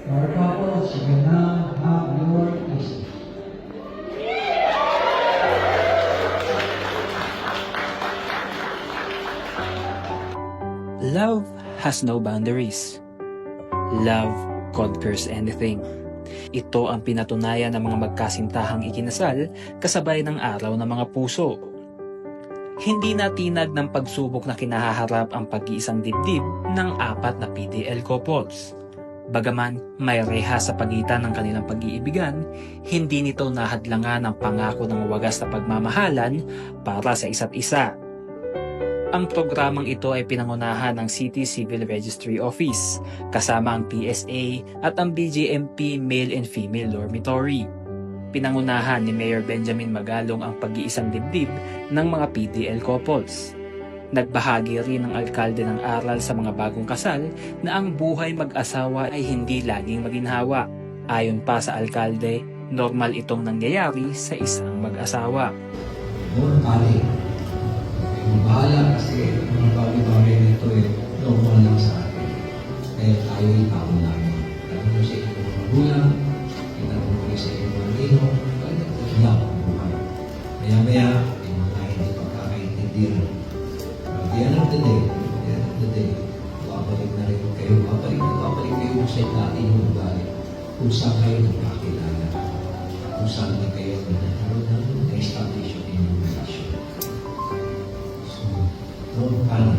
Our couples, you can now have your kiss. Love has no boundaries. Love conquers anything. Ito ang pinatunayan ng mga magkasintahang ikinasal kasabay ng araw ng mga puso. Hindi natinag ng pagsubok na kinahaharap ang pag-iisang dibdib ng apat na PDL couples. Bagaman may rehas sa pagitan ng kanilang pag-iibigan, hindi nito nahadlangan ang pangako ng wagas na pagmamahalan para sa isa't isa. Ang programang ito ay pinangunahan ng City Civil Registry Office, kasama ang PSA at ang BJMP Male and Female Dormitory. Pinangunahan ni Mayor Benjamin Magalong ang pag-iisang dibdib ng mga PDL couples. Nagbahagi rin ang alkalde ng aral sa mga bagong kasal na ang buhay mag-asawa ay hindi laging maginhawa. Ayon pa sa alkalde, normal itong nangyayari sa isang mag-asawa. Doon pare, yung bahala kasi mga bagay-bagay nito normal lang sa atin. Kaya tayo tao namin. Tanong mo sa inyong mga magulang, itanong mo sa inyong mga nino, kaya nagkakilap ang buhay. Maya-maya, may mga hindi pagkakaintindihan. At the end of the day, babalik na rin kayo, babalik kayo sa dati yung ugali. Kung saan kayo nagkakilala, kung saan na kayo nagkaroon ng na-establish yung inyong relasyon. So, noon pala.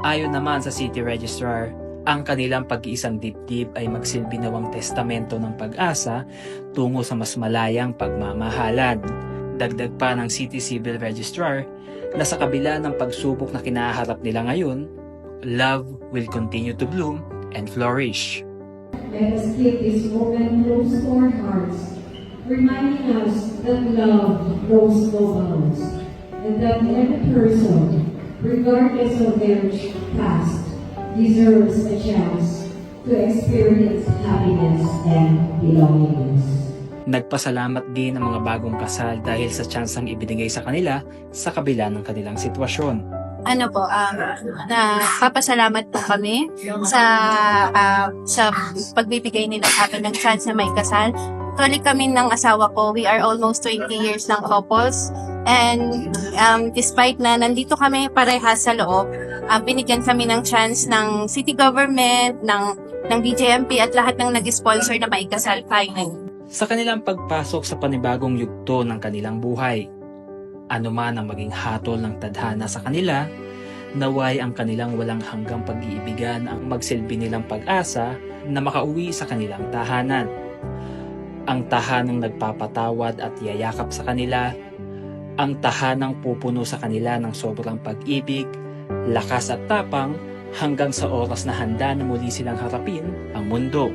Ayon naman sa City Registrar, ang kanilang pag-iisang dibdib ay magsilbi nawang testamento ng pag-asa tungo sa mas malayang pagmamahalan. Dagdag pa ng City Civil Registrar na sa kabila ng pagsubok na kinaharap nila ngayon, love will continue to bloom and flourish. Let us keep this moment close to our hearts, reminding us that love knows no bounds, and that every person, regardless of their past, deserves a chance to experience happiness and belongingness. Nagpasalamat din ang mga bagong kasal dahil sa tsansang ibinigay sa kanila sa kabila ng kanilang sitwasyon. Papasalamat po kami sa pagbibigay nila sa akin ng chance na may kasal. Actually kami ng asawa ko, we are almost 20 years ng couples. And despite na nandito kami parehas sa loob, binigyan kami ng chance ng city government, ng BJMP at lahat ng nag-sponsor na maikasal tayo. Sa kanilang pagpasok sa panibagong yugto ng kanilang buhay, anuman ang maging hatol ng tadhana sa kanila, naway ang kanilang walang hanggang pag-iibigan ang magsilbi nilang pag-asa na makauwi sa kanilang tahanan. Ang tahanang nagpapatawad at yayakap sa kanila, ang tahanang pupuno sa kanila ng sobrang pag-ibig, lakas at tapang hanggang sa oras na handa na muli silang harapin ang mundo.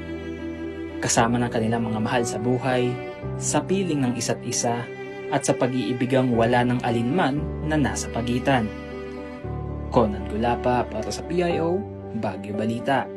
Kasama ng kanilang mga mahal sa buhay, sa piling ng isa't isa, at sa pag-iibigang wala ng alinman na nasa pagitan. Conan Gulapa para sa PIO, Baguio Balita.